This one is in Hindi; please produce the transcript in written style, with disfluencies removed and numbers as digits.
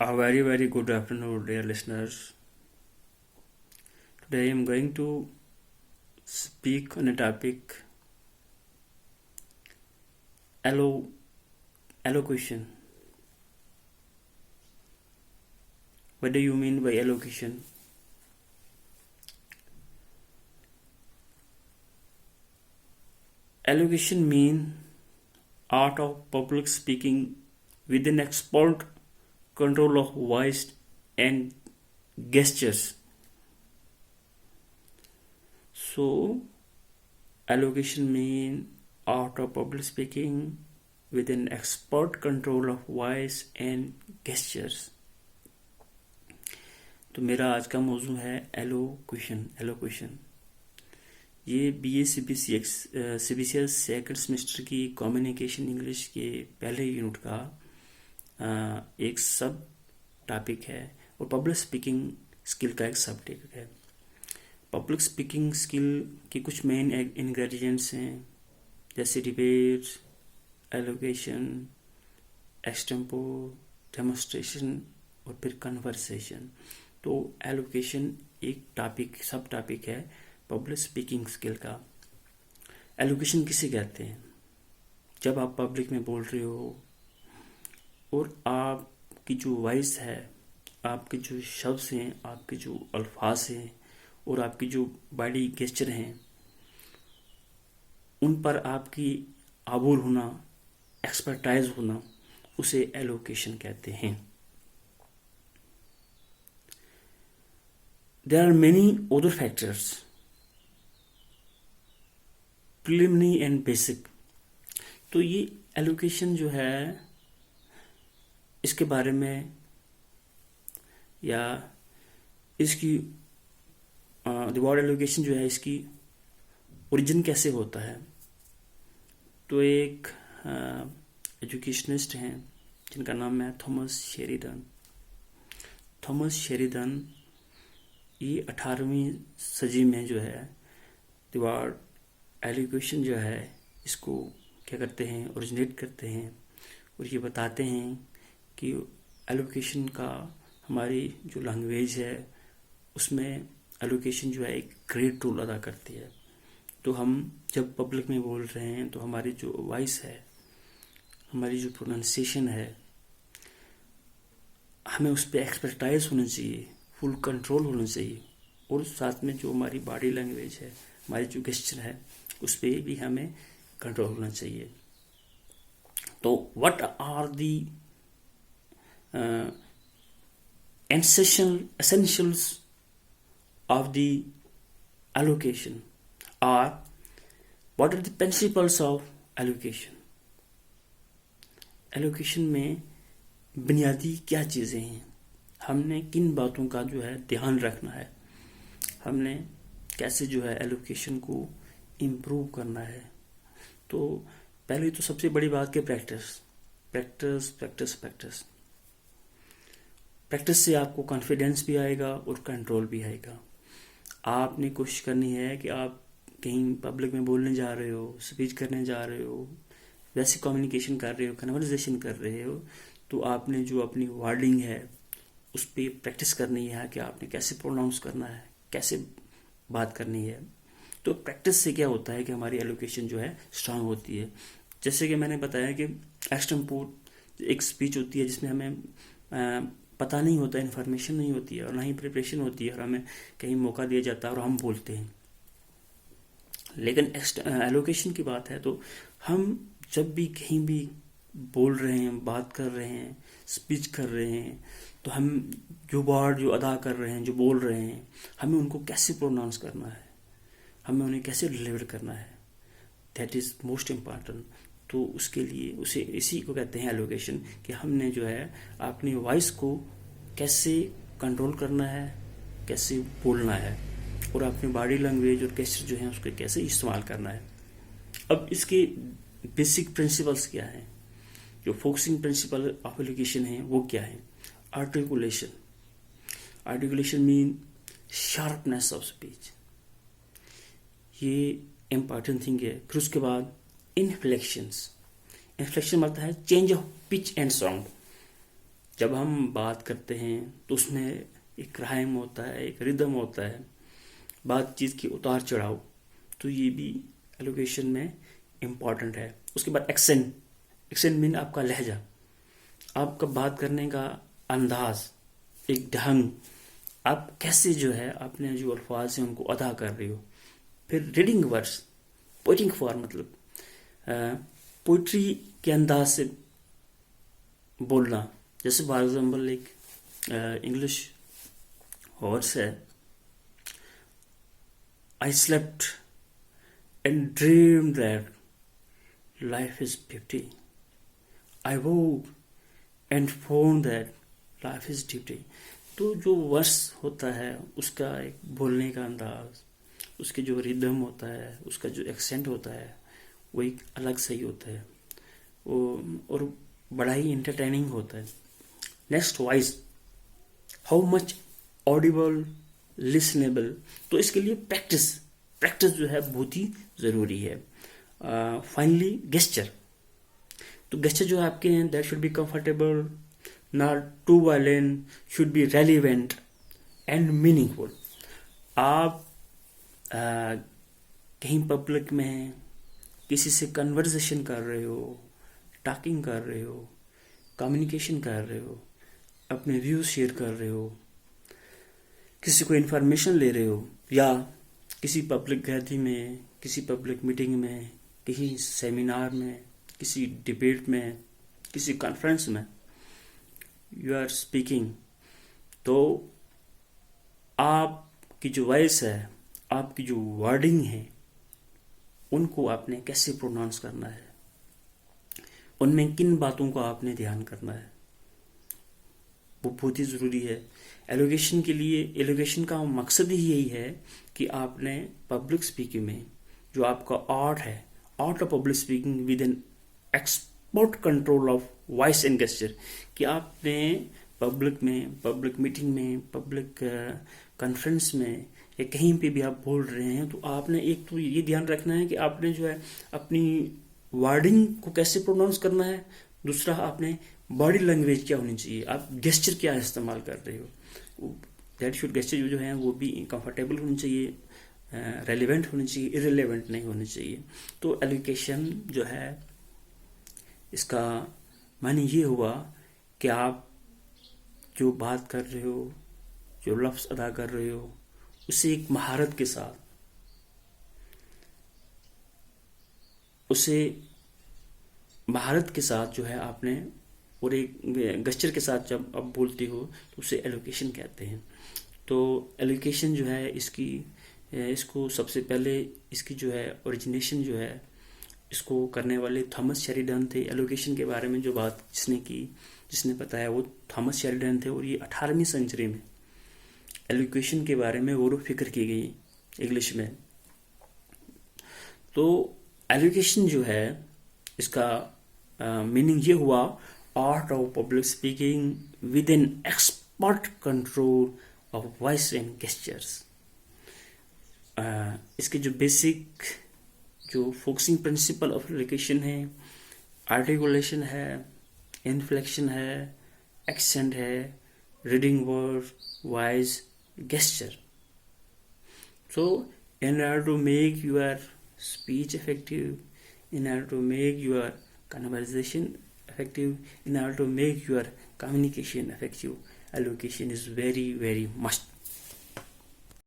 A very good afternoon, dear listeners. Today I am going to speak on a topic allocation. What do you mean by allocation? Allocation means art of public speaking within expert control of voice and gestures. So, allocation means art of public speaking within expert control of voice and gestures. तो मेरा आज का मौजू है एलोक्वेशन। ये BA CBCS सेकंड सेमेस्टर की कम्युनिकेशन इंग्लिश के पहले यूनिट का एक सब टॉपिक है और पब्लिक स्पीकिंग स्किल का एक सब टॉपिक है। पब्लिक स्पीकिंग स्किल के कुछ मेन इंग्रेडिएंट्स हैं, जैसे डिबेट, एलोकेशन, एक्सटेम्पो, डेमोन्स्ट्रेशन और फिर कन्वर्सेशन। तो एलोकेशन एक सब टॉपिक है पब्लिक स्पीकिंग स्किल का। एलोकेशन किसे कहते हैं? जब आप पब्लिक में बोल रहे हो और आपकी जो वॉइस है, आपके जो शब्द हैं, आपके जो अल्फाज हैं और आपकी जो बॉडी गेस्चर हैं, उन पर आपकी आबूल होना, एक्सपर्टाइज होना, उसे एलोकेशन कहते हैं। There are many other factors, preliminary and basic। तो ये एलोकेशन जो है, इसके बारे में या इसकी वर्ड एलोकेशन जो है, इसकी ओरिजिन कैसे होता है। तो एक एजुकेशनिस्ट हैं जिनका नाम है थॉमस शेरिडन। ये 18वीं सदी में जो है वर्ड एलोकेशन जो है, इसको क्या करते हैं, ओरिजिनेट करते हैं और ये बताते हैं कि एलोकेशन का हमारी जो लैंग्वेज है उसमें एलोकेशन जो है एक ग्रेट रोल अदा करती है। तो हम जब पब्लिक में बोल रहे हैं तो हमारी जो वॉइस है, हमारी जो प्रोनाउंसिएशन है, हमें उस पर एक्सपर्टाइज होना चाहिए, फुल कंट्रोल होना चाहिए और साथ में जो हमारी बॉडी लैंग्वेज है, हमारी जो गेस्चर है, उस पर भी हमें कंट्रोल होना चाहिए। तो what are the essentials of the allocation, or what are the principles of allocation? Allocation में बुनियादी क्या चीज़ें हैं, हमने किन बातों का जो है ध्यान रखना है, हमने कैसे जो है एलोकेशन को इम्प्रूव करना है। तो पहले तो सबसे बड़ी बात कि प्रैक्टिस से आपको कॉन्फिडेंस भी आएगा और कंट्रोल भी आएगा। आपने कोशिश करनी है कि आप कहीं पब्लिक में बोलने जा रहे हो, स्पीच करने जा रहे हो, वैसे कम्युनिकेशन कर रहे हो, कन्वर्सेशन कर रहे हो, तो आपने जो अपनी वर्डिंग है उस पर प्रैक्टिस करनी है कि आपने कैसे प्रोनाउंस करना है, कैसे बात करनी है। तो प्रैक्टिस से क्या होता है कि हमारी एलोकेशन जो है स्ट्रांग होती है। जैसे कि मैंने बताया कि एक्सटेम्पो एक स्पीच होती है जिसमें हमें पता नहीं होता, इन्फॉर्मेशन नहीं होती है और ना ही प्रिपरेशन होती है और हमें कहीं मौका दिया जाता है और हम बोलते हैं। लेकिन एलोकेशन की बात है तो हम जब भी कहीं भी बोल रहे हैं, बात कर रहे हैं, स्पीच कर रहे हैं, तो हम जो वर्ड जो अदा कर रहे हैं, जो बोल रहे हैं, हमें उनको कैसे प्रोनाउंस करना है, हमें उन्हें कैसे डिलीवर करना है, दैट इज़ मोस्ट इम्पॉर्टेंट। तो उसके लिए इसी को कहते हैं एलोकेशन, कि हमने जो है अपनी वॉइस को कैसे कंट्रोल करना है, कैसे बोलना है और अपनी बॉडी लैंग्वेज और गेस्चर जो है उसको कैसे इस्तेमाल करना है। अब इसके बेसिक प्रिंसिपल्स क्या हैं, जो फोकसिंग प्रिंसिपल ऑफ एलोकेशन है वो क्या है? Articulation mean sharpness of speech, ये इम्पॉर्टेंट थिंग है। फिर उसके बाद इन्फ्लेक्शन मतलब है change of pitch and sound, जब हम बात करते हैं तो उसमें एक राइम होता है, एक रिदम होता है, बातचीत की उतार चढ़ाव, तो ये भी एलोकेशन में इम्पॉर्टेंट है। उसके बाद एक्सेंट, एक्सेंट मीन आपका लहजा, आपका बात करने का अंदाज, एक ढंग, आप कैसे जो है अपने जो अल्फाज हैं उनको अदा कर रहे हो। फिर रीडिंग वर्ड्स, पोइटिंग फॉर्म, मतलब पोइट्री के अंदाज से बोलना। जैसे फॉर एग्जाम्पल एक इंग्लिश वर्ड्स है, I slept and dream that life is beauty, I woke and found that life is duty. तो जो वर्स होता है उसका एक बोलने का अंदाज, उसके जो रिदम होता है, उसका जो एक्सेंट होता है, वो एक अलग सही होता है वो, और बड़ा ही इंटरटेनिंग होता है। Next, voice, how much Audible, listenable. तो इसके लिए प्रैक्टिस, प्रैक्टिस जो है बहुत ही ज़रूरी है। फाइनली गेस्चर, तो गेस्चर जो है आपके हैं, that should be comfortable, not too violent, should be relevant and meaningful. आप कहीं पब्लिक में किसी से कन्वर्सेशन कर रहे हो, टॉकिंग कर रहे हो, कम्युनिकेशन कर रहे हो, अपने व्यूज शेयर कर रहे हो, किसी को इन्फॉर्मेशन ले रहे हो, या किसी पब्लिक गैदरिंग में, किसी पब्लिक मीटिंग में, किसी सेमिनार में, किसी डिबेट में, किसी कॉन्फ्रेंस में यू आर स्पीकिंग, तो आपकी जो वॉइस है, आपकी जो वर्डिंग है, उनको आपने कैसे प्रोनाउंस करना है, उनमें किन बातों को आपने ध्यान करना है, वो बहुत ही ज़रूरी है। एलोकेशन के लिए, एलोकेशन का मकसद ही यही है कि आपने पब्लिक स्पीकिंग में जो आपका आर्ट है, art of public speaking with an expert control of voice and gesture, कि आपने पब्लिक में, पब्लिक मीटिंग में, पब्लिक कॉन्फ्रेंस में, या कहीं पे भी आप बोल रहे हैं, तो आपने एक तो ये ध्यान रखना है कि आपने जो है अपनी वर्डिंग को कैसे प्रोनाउंस करना है। दूसरा, आपने बॉडी लैंग्वेज क्या होनी चाहिए, आप गेस्चर क्या इस्तेमाल कर रहे हो, दैट शुड गेस्चर जो है वो भी कंफर्टेबल होनी चाहिए, रेलिवेंट होनी चाहिए, इरेलीवेंट नहीं होनी चाहिए। तो एलोकेशन जो है, इसका माने ये हुआ कि आप जो बात कर रहे हो, जो लफ्ज़ अदा कर रहे हो, उसे एक महारत के साथ, उसे महारत के साथ जो है आपने, और एक गेस्चर के साथ जब आप बोलते हो तो उसे एलोकेशन कहते हैं। तो एलोकेशन जो है इसको सबसे पहले इसकी जो है ओरिजिनेशन जो है, इसको करने वाले थॉमस शेरिडन थे। एलोकेशन के बारे में जो बात जिसने बताया वो थॉमस शेरिडन थे, और ये 18वीं सेंचुरी में एलोकेशन के बारे में गौर फिक्र की गई इंग्लिश में। तो एलोकेशन जो है, इसका मीनिंग ये हुआ, art of public speaking with an expert control of voice and gestures. इसके जो बेसिक जो फोकसिंग प्रिंसिपल ऑफ एलोकेशन है, आर्टिकुलेशन है, इन्फ्लेक्शन है, एक्सेंट है, reading word, voice, gesture. So in order to make your speech effective, in order to make your conversation effective, in order to make your communication effective, elocution is very, very must.